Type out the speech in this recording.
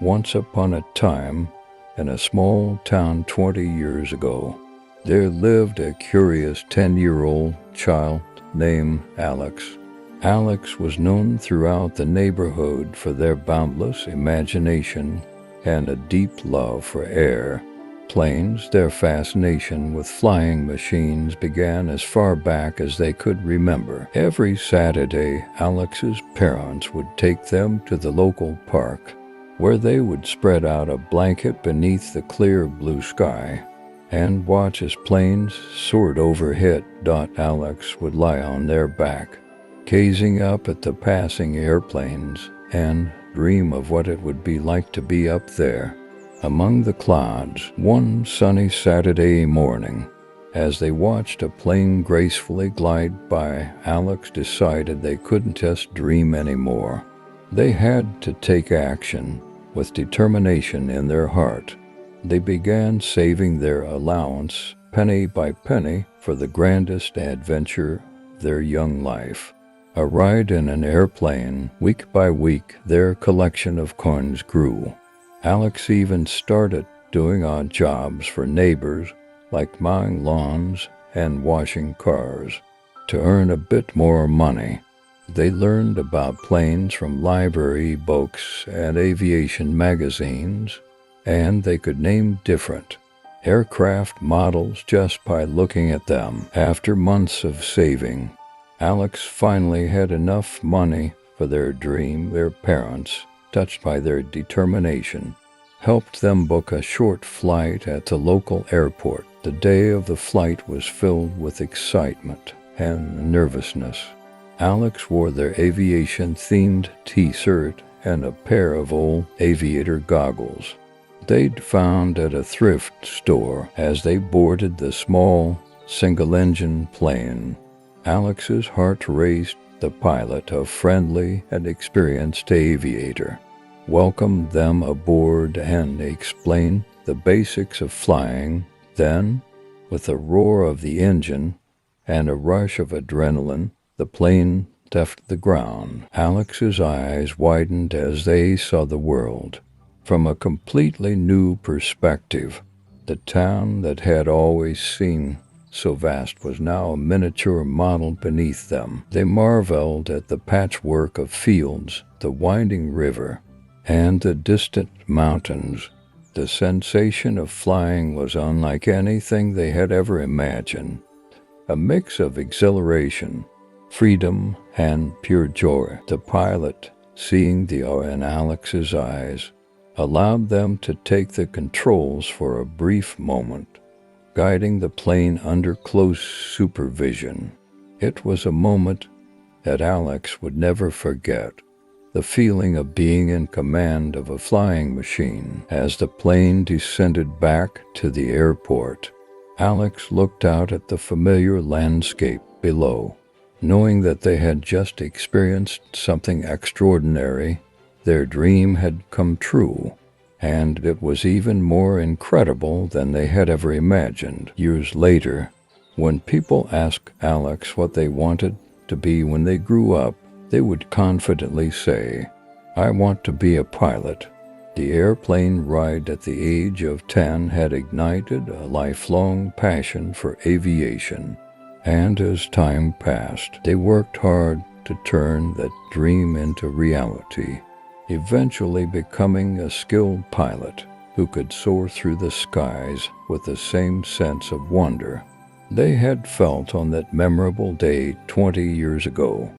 Once upon a time, in a small town 20 years ago, there lived a curious 10-year-old child named Alex. Alex was known throughout the neighborhood for their boundless imagination and a deep love for air. Planes, their fascination with flying machines began as far back as they could remember. Every Saturday, Alex's parents would take them to the local park, where they would spread out a blanket beneath the clear blue sky and watch as planes soared overhead. Alex would lie on their back, gazing up at the passing airplanes and dream of what it would be like to be up there among the clouds. One sunny Saturday morning, as they watched a plane gracefully glide by, Alex decided they couldn't just dream anymore. They had to take action. With determination in their heart, they began saving their allowance penny by penny for the grandest adventure of their young life. A ride in an airplane. Week by week, their collection of coins grew. Alex even started doing odd jobs for neighbors, like mowing lawns and washing cars, to earn a bit more money. They learned about planes from library books and aviation magazines, and they could name different aircraft models just by looking at them. After months of saving, Alex finally had enough money for their dream. Their parents, touched by their determination, helped them book a short flight at the local airport. The day of the flight was filled with excitement and nervousness. Alex wore their aviation-themed t-shirt and a pair of old aviator goggles they'd found at a thrift store. As they boarded the small, single-engine plane, Alex's heart raced. The pilot, a friendly and experienced aviator, welcomed them aboard and explained the basics of flying. Then, with a roar of the engine and a rush of adrenaline, the plane left the ground. Alex's eyes widened as they saw the world from a completely new perspective. The town that had always seemed so vast was now a miniature model beneath them. They marveled at the patchwork of fields, the winding river, and the distant mountains. The sensation of flying was unlike anything they had ever imagined, a mix of exhilaration, freedom, and pure joy. The pilot, seeing the awe in Alex's eyes, allowed them to take the controls for a brief moment, guiding the plane under close supervision. It was a moment that Alex would never forget, the feeling of being in command of a flying machine. As the plane descended back to the airport, Alex looked out at the familiar landscape below. Knowing that they had just experienced something extraordinary, their dream had come true, and it was even more incredible than they had ever imagined. Years later, when people asked Alex what they wanted to be when they grew up, they would confidently say, "I want to be a pilot." The airplane ride at the age of 10 had ignited a lifelong passion for aviation. And as time passed, they worked hard to turn that dream into reality, eventually becoming a skilled pilot who could soar through the skies with the same sense of wonder they had felt on that memorable day 20 years ago.